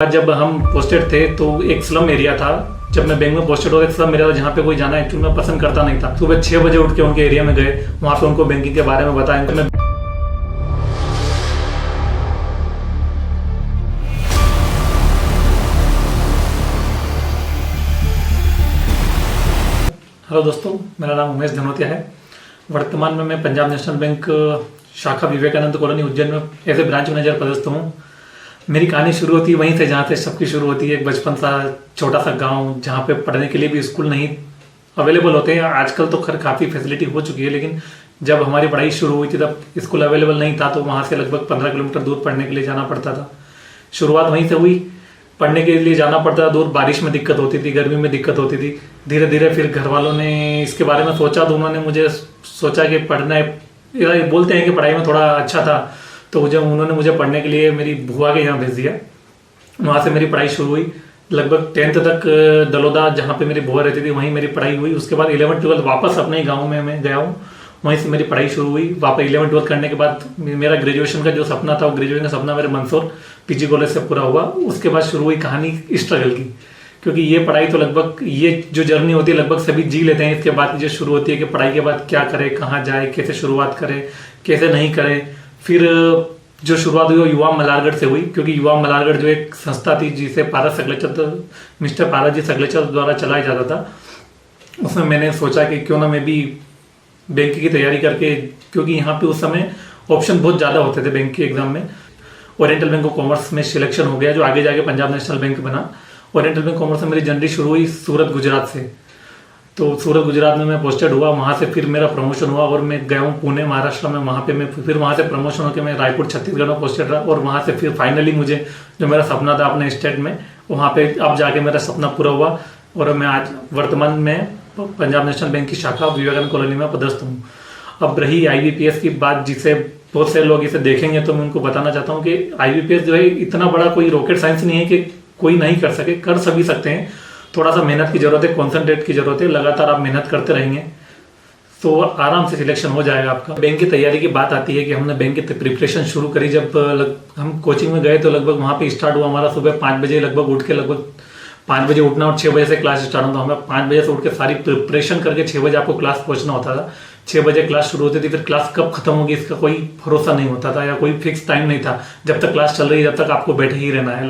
जब हम पोस्टेड थे तो एक स्लम एरिया था। जब मैं बैंक में पोस्टेड हो, एक स्लम एरिया था जहाँ पे कोई जाना एक्चुअली मैं पसंद करता नहीं था। सुबह 6 बजे उठ के उनके एरिया में गए, वहाँ पे उनको बैंकिंग के बारे में बताया। मैं हेलो दोस्तों, मेरा नाम उमेश धनोतिया है। वर्तमान में मैं पंजाब नेशनल बैंक शाखा विवेकानंद कॉलोनी उज्जैन में एज ए ब्रांच मैनेजर पदस्थ हूँ। मेरी कहानी शुरू होती है वहीं से जहाँ से सबकी शुरू होती है। एक बचपन सा छोटा सा गांव जहाँ पे पढ़ने के लिए भी स्कूल नहीं अवेलेबल होते हैं। आजकल तो खैर काफ़ी फैसिलिटी हो चुकी है, लेकिन जब हमारी पढ़ाई शुरू हुई थी तब स्कूल अवेलेबल नहीं था, तो वहाँ से लगभग 15 किलोमीटर दूर पढ़ने के लिए जाना पड़ता था। शुरुआत वहीं से हुई, पढ़ने के लिए जाना पड़ता था दूर। बारिश में दिक्कत होती थी, गर्मी में दिक्कत होती थी। धीरे धीरे फिर घर वालों ने इसके बारे में सोचा, तो उन्होंने मुझे सोचा कि पढ़ना बोलते हैं कि पढ़ाई में थोड़ा अच्छा था, तो जब उन्होंने मुझे पढ़ने के लिए मेरी बुआ के यहाँ भेज दिया। वहाँ से मेरी पढ़ाई शुरू हुई। लगभग 10th तक दलोदा जहाँ पे मेरी बुआ रहती थी वहीं मेरी पढ़ाई हुई। उसके बाद 11th 12th वापस अपने ही गाँव में मैं गया हूँ, वहीं से मेरी पढ़ाई शुरू हुई। वापस 11th 12th करने के बाद मेरा ग्रेजुएशन का जो सपना था, वो ग्रेजुएशन का सपना मेरे मंदसौर पीजी कॉलेज से पूरा हुआ। उसके बाद शुरू हुई कहानी स्ट्रगल की, क्योंकि ये पढ़ाई तो लगभग ये जो जर्नी होती है लगभग सभी जी लेते हैं। इसके बाद जो शुरू होती है कि पढ़ाई के बाद क्या करें, कहाँ जाए, कैसे शुरुआत करें, कैसे नहीं करें। फिर जो शुरुआत हुई वो युवा मल्हारगढ़ से हुई, क्योंकि युवा मल्हारगढ़ जो एक संस्था थी जिसे पारस सकलेचा मिस्टर पारस जी सकलेचा द्वारा चलाया जाता था, उसमें मैंने सोचा कि क्यों ना मैं भी बैंक की तैयारी करके, क्योंकि यहाँ पे उस समय ऑप्शन बहुत ज़्यादा होते थे बैंक के एग्जाम में। ओरिएंटल बैंक ऑफ कॉमर्स में सिलेक्शन हो गया, जो आगे जाके पंजाब नेशनल बैंक बना। ओरिएंटल बैंक कॉमर्स में मेरी जर्नी शुरू हुई सूरत गुजरात से। तो सूरत गुजरात में मैं पोस्टेड हुआ, वहाँ से फिर मेरा प्रमोशन हुआ और मैं गया हूँ पुणे महाराष्ट्र में। वहाँ पे मैं फिर वहाँ से प्रमोशन होकर मैं रायपुर छत्तीसगढ़ में पोस्टेड रहा, और वहाँ से फिर फाइनली मुझे जो मेरा सपना था अपने स्टेट में, वहाँ पे अब जाके मेरा सपना पूरा हुआ। और मैं आज वर्तमान में पंजाब नेशनल बैंक की शाखा विवेकानंद कॉलोनी में पदस्थ हूँ। अब रही IBPS की बात, जिसे बहुत से लोग इसे देखेंगे, तो मैं उनको बताना चाहता हूँ कि IBPS जो है इतना बड़ा कोई रॉकेट साइंस नहीं है कि कोई नहीं कर सके, कर सभी सकते हैं। थोड़ा सा मेहनत की जरूरत है, कॉन्सेंट्रेट की जरूरत है। लगातार आप मेहनत करते रहेंगे तो आराम से सिलेक्शन हो जाएगा आपका। बैंक की तैयारी की बात आती है कि हमने बैंक की प्रिपरेशन शुरू करी जब हम कोचिंग में गए, तो लगभग वहाँ पे स्टार्ट हुआ हमारा सुबह 5 बजे लगभग उठ के, लगभग 5 बजे उठना और 6 बजे से क्लास स्टार्ट होता। हमें 5 बजे से उठ के सारी प्रिपरेशन करके 6 बजे आपको क्लास पहुंचना होता था। 6 बजे क्लास शुरू होती थी, फिर क्लास कब खत्म होगी इसका कोई भरोसा नहीं होता था, या कोई फिक्स टाइम नहीं था। जब तक क्लास चल रही है जब तक आपको बैठे ही रहना है,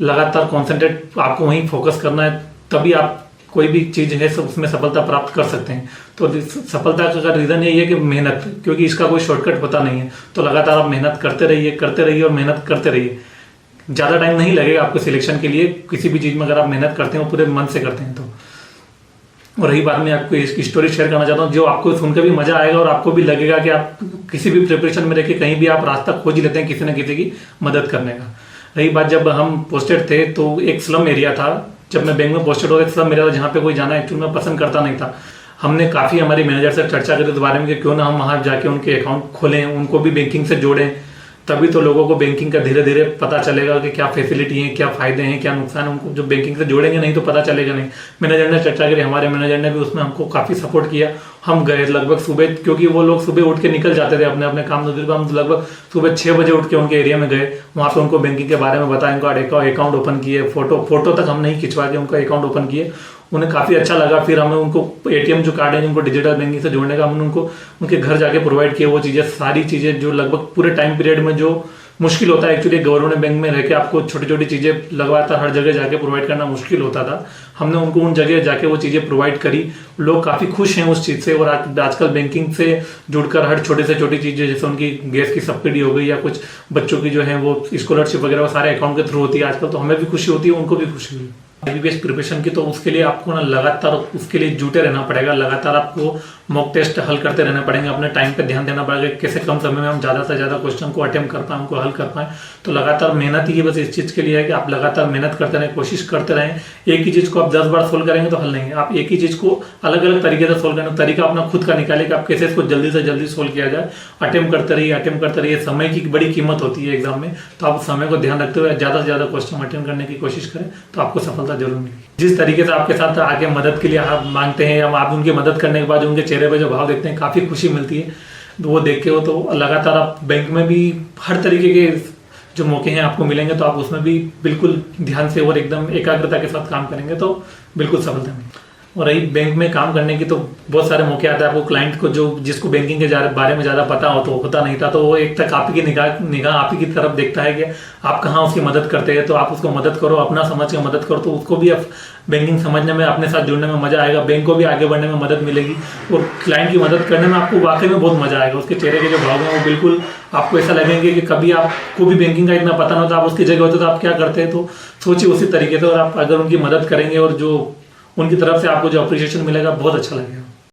लगातार कॉन्सेंट्रेट आपको वहीं फोकस करना है, तभी आप कोई भी चीज़ है उसमें सफलता प्राप्त कर सकते हैं। तो सफलता का रीज़न यही है कि मेहनत, क्योंकि इसका कोई शॉर्टकट पता नहीं है। तो लगातार आप मेहनत करते रहिए और मेहनत करते रहिए। ज़्यादा टाइम नहीं लगेगा आपको सिलेक्शन के लिए, किसी भी चीज़ में अगर आप मेहनत करते हैं पूरे मन से करते हैं तो। और रही बात, मैं आपको इसकी स्टोरी शेयर करना चाहता हूँ जो आपको सुनकर भी मजा आएगा और आपको भी लगेगा कि आप किसी भी प्रिपरेशन में रह के कहीं भी आप रास्ता खोज ही लेते हैं किसी न किसी की मदद करने का। रही बात, जब हम पोस्टेड थे तो एक स्लम एरिया था। जब मैं बैंक में पोस्टेड हो, एक स्लम एरिया था जहाँ पे कोई जाना एक्चुअली मैं पसंद करता नहीं था। हमने काफ़ी हमारे मैनेजर से चर्चा करी इस बारे में कि क्यों ना हम वहाँ जाके उनके अकाउंट खोलें, उनको भी बैंकिंग से जोड़ें। तभी तो लोगों को बैंकिंग का धीरे धीरे पता चलेगा कि क्या फैसिलिटी है, क्या फ़ायदे हैं, क्या नुकसान है। उनको जो बैंकिंग से जोड़ेंगे नहीं तो पता चलेगा नहीं। मैनेजर ने चर्चा करी, हमारे मैनेजर ने भी उसमें हमको काफ़ी सपोर्ट किया। हम गए लगभग सुबह, क्योंकि वो लोग सुबह उठ के निकल जाते थे अपने अपने काम धंधे पर। हम लगभग सुबह 6 बजे उठ के उनके एरिया में गए, वहाँ पे उनको बैंकिंग के बारे में बताया, उनका अकाउंट ओपन किए। फोटो तक हम नहीं खिंचवा के उनका अकाउंट ओपन किए। उन्हें काफ़ी अच्छा लगा। फिर हमें उनको ATM जो कार्ड है उनको डिजिटल बैंकिंग से जोड़ने का हमने उनको उनके घर जाके प्रोवाइड किया। वो चीज़ें, सारी चीज़ें जो लगभग पूरे टाइम पीरियड में जो मुश्किल होता है एक्चुअली गवर्नमेंट बैंक में रह के आपको छोटी छोटी चीज़ें लगातार हर जगह जाके प्रोवाइड करना मुश्किल होता था, हमने उनको उन जगह जाके वो चीज़ें प्रोवाइड करी। लोग काफ़ी खुश हैं उस चीज़ से। और आजकल बैंकिंग से जुड़कर हर छोटे से छोटी चीज़ें, जैसे उनकी गैस की सब्सिडी हो गई या कुछ बच्चों की जो है वो स्कॉलरशिप वगैरह, वो सारे अकाउंट के थ्रू होती है आजकल। तो हमें भी खुशी होती है, उनको भी खुशी हुई। IBPS प्रिपरेशन की, तो उसके लिए आपको ना लगातार उसके लिए जुटे रहना पड़ेगा। लगातार आपको मॉक टेस्ट हल करते रहना पड़ेंगे, अपने टाइम पे ध्यान देना पड़ेगा कैसे कम समय में हम ज़्यादा से ज़्यादा क्वेश्चन को अटेम्प्ट कर पाएँ, उनको हल कर पाएँ। तो लगातार मेहनत ही बस इस चीज़ के लिए है कि आप लगातार मेहनत करते रहें, कोशिश करते रहें। एक ही चीज़ को आप 10 बार सोल्व करेंगे तो हल नहीं है। आप एक ही चीज़ को अलग अलग तरीके से सोल्व करें, तरीका अपना खुद का निकालें कि आप कैसे इसको जल्दी से जल्दी सोल्व किया जाए। अटेम्प्ट करते रहिए। समय की बड़ी कीमत होती है एग्जाम में, तो आप समय को ध्यान रखते हुए ज़्यादा से ज़्यादा क्वेश्चन अटेम्प्ट करने की कोशिश करें, तो आपको सफलता जरूर मिलेगी। जिस तरीके से आपके साथ आके मदद के लिए आप मांगते हैं, या आप उनकी मदद करने के बाद उनके चेहरे पे जो भाव देखते हैं, काफ़ी खुशी मिलती है। वो देख के वो तो लगातार आप बैंक में भी हर तरीके के जो मौके हैं आपको मिलेंगे तो आप उसमें भी बिल्कुल ध्यान से और एकदम एकाग्रता के साथ काम करेंगे तो बिल्कुल सफलता मिलेगी। और रही बैंक में काम करने की, तो बहुत सारे मौके आते हैं आपको। क्लाइंट को जो जिसको बैंकिंग के बारे में ज़्यादा पता हो तो होता नहीं था, तो वो एक तक आप ही की निगाह आप ही की तरफ देखता है कि आप कहाँ उसकी मदद करते हैं, तो आप उसको मदद करो, अपना समझ के मदद करो, तो उसको भी अब बैंकिंग समझने में, अपने साथ जुड़ने में मजा आएगा, बैंक को भी आगे बढ़ने में मदद मिलेगी और क्लाइंट की मदद करने में आपको वाकई में बहुत मजा आएगा। उसके चेहरे के जो भाव हैं वो बिल्कुल आपको ऐसा लगेंगे कि कभी आपको भी बैंकिंग का इतना पता ना होता, आप उसकी जगह होते तो आप क्या करते हैं। तो सोचिए उसी तरीके से, और आप अगर उनकी मदद करेंगे और जो उनकी तरफ से आपको जो अप्रिशिएशन मिलेगा बहुत अच्छा लगेगा।